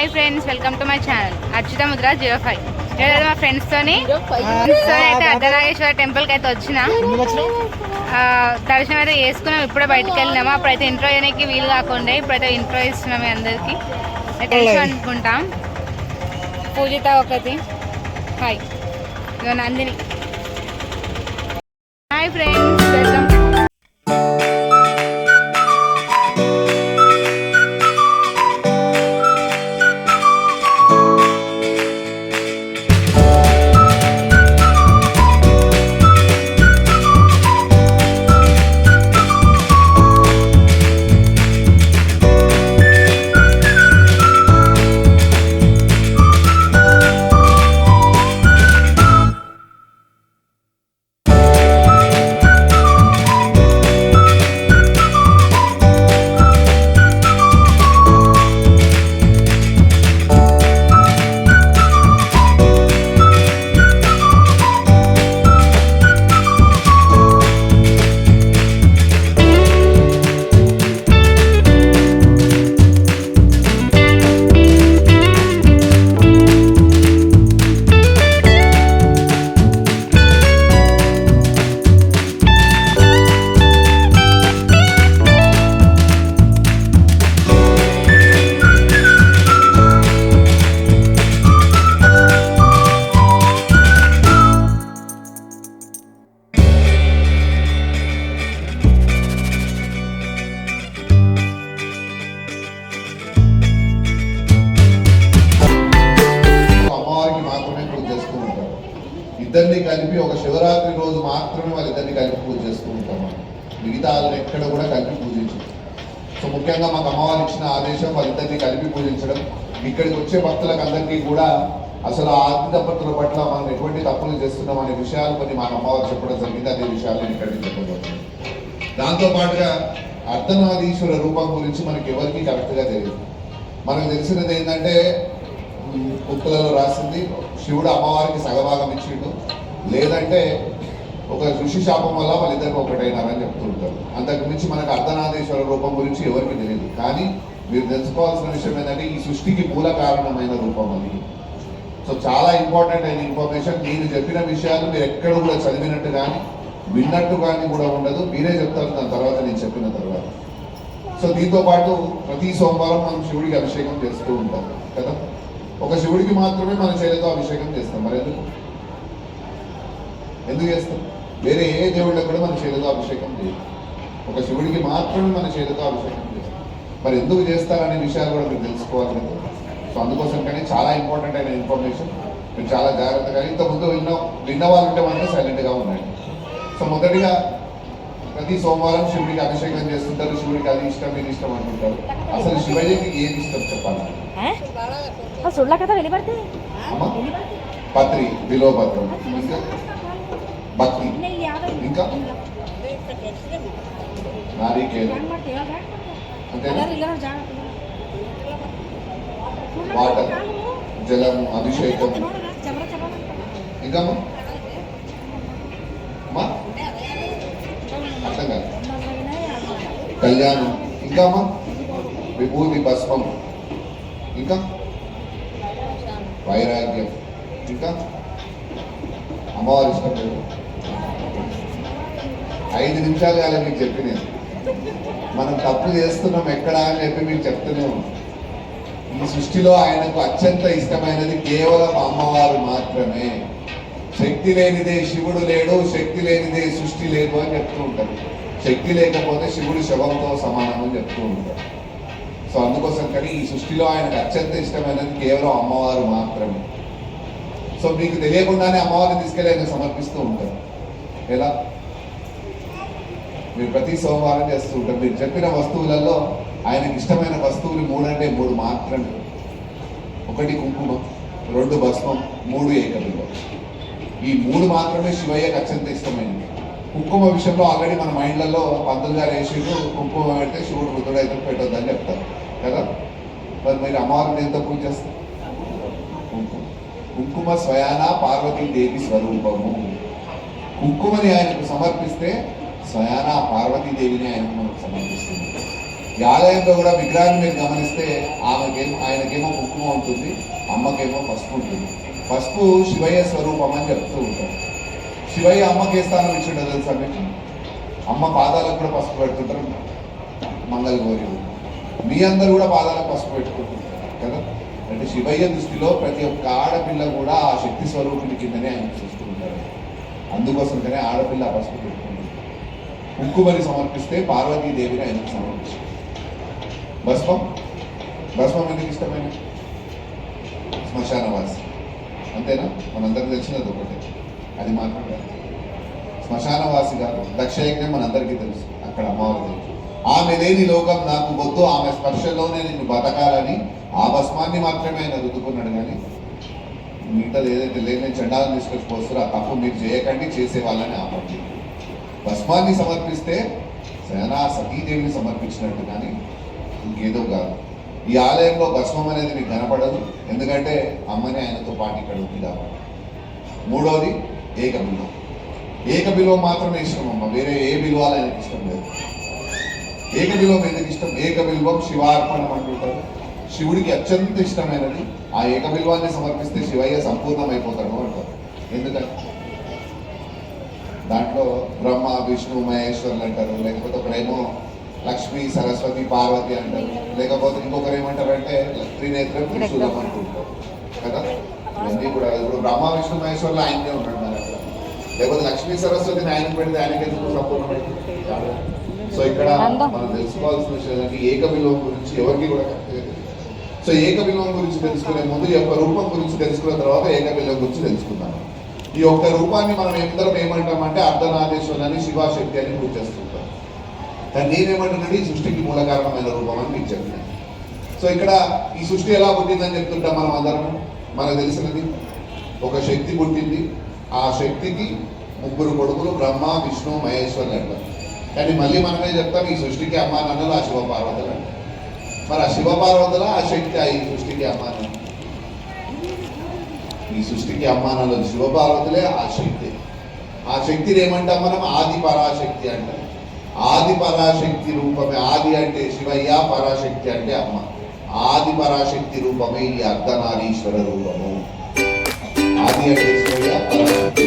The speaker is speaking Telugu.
Hi friends, welcome to my channel Archita Mudra 05. ఈరోజు మా ఫ్రెండ్స్తోని అయితే అర్ధనాగేశ్వర టెంపుల్కి అయితే వచ్చిన దర్శనం అయితే చేసుకున్నాం. ఇప్పుడే బయటకు వెళ్ళినాము. అప్పుడైతే ఇంట్రో చేయడానికి వీలు కాకుండా ఇప్పుడైతే ఇంట్రో ఇస్తున్నాం మీ అందరికి. తెలుసు అనుకుంటాం. పూజిత ఒకటి. హాయ్, ఇదో నందిని. Hi friends, welcome. ఇద్దరిని కలిపి ఒక శివరాత్రి రోజు మాత్రమే వాళ్ళిద్దరిని కలిపి పూజ చేస్తూ ఉంటాం. మిగతా వాళ్ళని ఎక్కడ కూడా కలిపి పూజించడం. సో ముఖ్యంగా మాకు అమ్మవారు ఇచ్చిన ఆదేశం వాళ్ళిద్దరిని కలిపి పూజించడం. ఇక్కడికి వచ్చే భక్తులకు అందరికీ కూడా అసలు ఆ ఆది దంపతుల పట్ల మనం ఎటువంటి తప్పులు చేస్తున్నాం అనే విషయాలు కొన్ని మాకు అమ్మవారు చెప్పడం జరిగింది. అదే విషయాలు నేను ఇక్కడికి చెప్పబోతున్నాను. దాంతోపాటుగా అర్ధనారీశ్వర రూపం గురించి మనకి ఎవరికి కరెక్ట్గా తెలియదు. మనకు తెలిసినది ఏంటంటే బుక్కులలో రాసింది శివుడు అమ్మవారికి సగభాగం ఇచ్చిండు, లేదంటే ఒక ఋషి శాపం వల్ల వాళ్ళిద్దరికి ఒకటైనారని చెప్తుంటారు. అంతకు మించి మనకు అర్ధనారీశ్వర రూపం గురించి ఎవరికి తెలియదు. కానీ మీరు తెలుసుకోవాల్సిన విషయం ఏంటంటే ఈ సృష్టికి మూల కారణమైన రూపం అది. సో చాలా ఇంపార్టెంట్ అయిన ఇన్ఫర్మేషన్. నేను చెప్పిన విషయాలు మీరు ఎక్కడ కూడా చదివినట్టు కానీ విన్నట్టు కానీ కూడా ఉండదు. మీరే చెప్తారు దాని తర్వాత నేను చెప్పిన తర్వాత. సో దీంతో పాటు ప్రతి సోమవారం మనం శివుడికి అభిషేకం చేస్తూ ఉంటాం కదా. ఒక శివుడికి మాత్రమే మన చేతితో అభిషేకం చేస్తాం. మరి ఎందుకు చేస్తాం? వేరే ఏ దేవుళ్ళకి కూడా మన చేతితో అభిషేకం చేయాలి. ఒక శివుడికి మాత్రమే మన చేతితో అభిషేకం చేస్తాం. మరి ఎందుకు చేస్తారనే విషయాలు కూడా మీరు తెలుసుకోవాలి కదా. సో అందుకోసం కానీ చాలా ఇంపార్టెంట్ అయిన ఇన్ఫర్మేషన్. మీరు చాలా జాగ్రత్తగా ఇంతకుముందు విన్న వాళ్ళు ఉంటే మాత్రం సైలెంట్గా ఉండండి. సో మొదటిగా ప్రతి సోమవారం శివుడికి అభిషేకం చేస్తుంటారు. శివుడికి అది ఇష్టం, ఇది ఇష్టం అంటుంటారు. అసలు శివయ్యకి ఏది ఇష్టం చెప్పాలి? పత్రి, బిలోపత్రం, ఇంకా భక్తి, ఇంకా నారికేలం, అంతేనా? వాటర్, జలము, అభిషేకం, ఇంకా అర్థం కాదు, కళ్యాణం, ఇంకా విభూతి, భస్మం, ఇంకా వైరాగ్యం, ఇంకా అమ్మవారి ఇష్టం లేదు. 5 నిమిషాలు కాలే మీకు చెప్పిన. మనం తప్పు చేస్తున్నాం ఎక్కడ అని చెప్పి మీకు చెప్తూనే ఉన్నాం. ఈ సృష్టిలో ఆయనకు అత్యంత ఇష్టమైనది కేవలం అమ్మవారు మాత్రమే. శక్తి లేనిదే శివుడు లేడు, శక్తి లేనిదే సృష్టి లేదు అని చెప్తూ ఉంటారు. శక్తి లేకపోతే శివుడు శవంతో సమానం అని చెప్తూ ఉంటారు. సో అందుకోసం కానీ ఈ సృష్టిలో ఆయనకు అత్యంత ఇష్టమైనది కేవలం అమ్మవారు మాత్రమే. సో మీకు తెలియకుండానే అమ్మవారిని తీసుకెళ్ళి ఆయన సమర్పిస్తూ ఉంటారు. ఎలా? మీరు ప్రతి సోమవారం చేస్తూ ఉంటారు. మీరు చెప్పిన వస్తువులలో ఆయనకు ఇష్టమైన వస్తువులు 3 అంటే 3 మాత్రమే. 1 కుంకుమ, 2 భస్మం, 3 ఏకబిల్వం. ఈ 3 మాత్రమే శివయ్యకు అత్యంత ఇష్టమైనది. కుంకుమ విషయంలో ఆల్రెడీ మన మైండ్లలో పంతులు గారు వేసిండు, కుంకుమ పెడితే శివుడు వృద్ధుడైతే పెట్టొద్దని చెప్తారు కదా. మరి మీరు అమ్మవారిని ఎంత పూజ చేస్తారు? కుంకుమ స్వయాన పార్వతీదేవి స్వరూపము. కుంకుమని ఆయనకు సమర్పిస్తే స్వయాన పార్వతీదేవిని ఆయనకు మనకు సమర్పిస్తుంది. ఈ ఆలయంలో కూడా విగ్రహాన్ని మీరు గమనిస్తే ఆయనకేమో కుంకుమ ఉంటుంది, అమ్మకేమో పసుపు ఉంటుంది. పసుపు శివయ్య స్వరూపం అని చెప్తూ ఉంటారు. శివయ్య అమ్మకి ఏ స్థానం ఇచ్చిండో తెలుసా మీకు? అమ్మ పాదాలకు కూడా పసుపు పెడుతుంటారు మంగళ గౌరి. మీ అందరు కూడా పాదాలకు పసుపు పెట్టుకుంటుంటారు కదా. అంటే శివయ్య దృష్టిలో ప్రతి ఒక్క ఆడపిల్ల కూడా ఆ శక్తి స్వరూపిణి కిందనే ఆయన చూస్తూ ఉంటారు. అందుకోసంగానే ఆడపిల్ల పసుపు పెట్టుకుంటుంది. కుంకుమని సమర్పిస్తే పార్వతీదేవిని ఆయనకు సమర్పిస్తుంది. భస్మం ఎందుకు ఇష్టమైన? శ్మశానవాసి, అంతేనా? మనందరికి తెలిసినది ఒకటే, అది మాత్రం శ్మశానవాసిగా దక్షయజ్ఞం మనందరికీ తెలుసు. అక్కడ అమ్మవారు తెలుసు. ఆమె లేని లోకం నాకు వద్దు, ఆమె స్పర్శలోనే నేను బతకాలని ఆ భస్మాన్ని మాత్రమే ఆయన రుద్దుకున్నాడు. కానీ మిగతాది ఏదైతే లేదు, నేను చండాలను తీసుకొచ్చి పోస్తారో ఆ తప్పు మీరు చేయకండి, చేసే వాళ్ళని ఆపండి. భస్మాన్ని సమర్పిస్తే సేనా సతీదేవిని సమర్పించినట్టు, కానీ ఇంకేదో కాదు. ఈ ఆలయంలో భస్మం అనేది మీకు కనపడదు, ఎందుకంటే అమ్మని ఆయనతో పాటు ఇక్కడ ఉంది కాబట్టి. మూడవది ఏకబిల్వం. ఏకబిల్వం మాత్రమే ఇష్టం అమ్మ, వేరే ఏ బిల్వాలు ఆయనకి ఇష్టం లేదు. ఏకబిల్వం ఎందుకు ఇష్టం? ఏకబిల్వం శివార్పణం అంటుంటారు. శివుడికి అత్యంత ఇష్టమైనది. ఆ ఏకబిల్వాన్ని సమర్పిస్తే శివయ్య సంపూర్ణమైపోతాడు అంటారు. ఎందుకంటే దాంట్లో బ్రహ్మ విష్ణు మహేశ్వరులు అంటారు, లేకపోతే ఒకడేమో లక్ష్మి సరస్వతి పార్వతి అంటారు, లేకపోతే ఇంకొకరు ఏమంటారంటే త్రినేత్రం త్రిశూలం అంటుంటారు కదా. ఇవన్నీ కూడా ఇప్పుడు బ్రహ్మ విష్ణు మహేశ్వరులు ఆయనే ఉంటాడు మరి అక్కడ. లేకపోతే లక్ష్మీ సరస్వతిని ఆయనకు పెడితే ఆయనకి ఎందుకు సంపూర్ణమైంది? సో ఇక్కడ మనం తెలుసుకోవాల్సిన విషయం ఏకబిల్వం గురించి ఎవరికి కూడా తెలియదు. సో ఏకబిల్వం గురించి తెలుసుకునే ముందు ఈ యొక్క రూపం గురించి తెలుసుకున్న తర్వాత ఏకబిల్వం గురించి తెలుసుకుందాం. ఈ యొక్క రూపాన్ని మనం ఎందరం ఏమంటామంటే అర్ధనాదేశ్వరులని శివశక్తి అని పూజ చేస్తుంటాం. కానీ నేనేమంటున్నాను, ఈ సృష్టికి మూల కారణమైన రూపం అని మీకు చెప్పినాను. సో ఇక్కడ ఈ సృష్టి ఎలా పుట్టిందని చెప్తుంటాం మనం అందరం. మనకు తెలిసినది ఒక శక్తి పుట్టింది. ఆ శక్తికి ముగ్గురు కొడుకులు బ్రహ్మ విష్ణు మహేశ్వరులు అంటారు. కానీ మళ్ళీ మనమే చెప్తాం ఈ సృష్టికి అమ్మా నాన్నలు ఆ శివపార్వతులు అంటారు. మరి ఆ శివపార్వతుల ఆ శక్తి ఈ సృష్టికి అమ్మా నాన్న, ఈ సృష్టికి అమ్మానాలు శివపార్వతులే ఆ శక్తి. ఆ శక్తిని ఏమంటాం మనం? ఆది పరాశక్తి అంటాం. ఆది పరాశక్తి రూపమే. ఆది అంటే శివయ్య, పరాశక్తి అంటే అమ్మ. ఆది పరాశక్తి రూపమే ఈ అర్ధనారీశ్వర రూపము. ఆది అంటే శివయ్య, పరాశక్తి.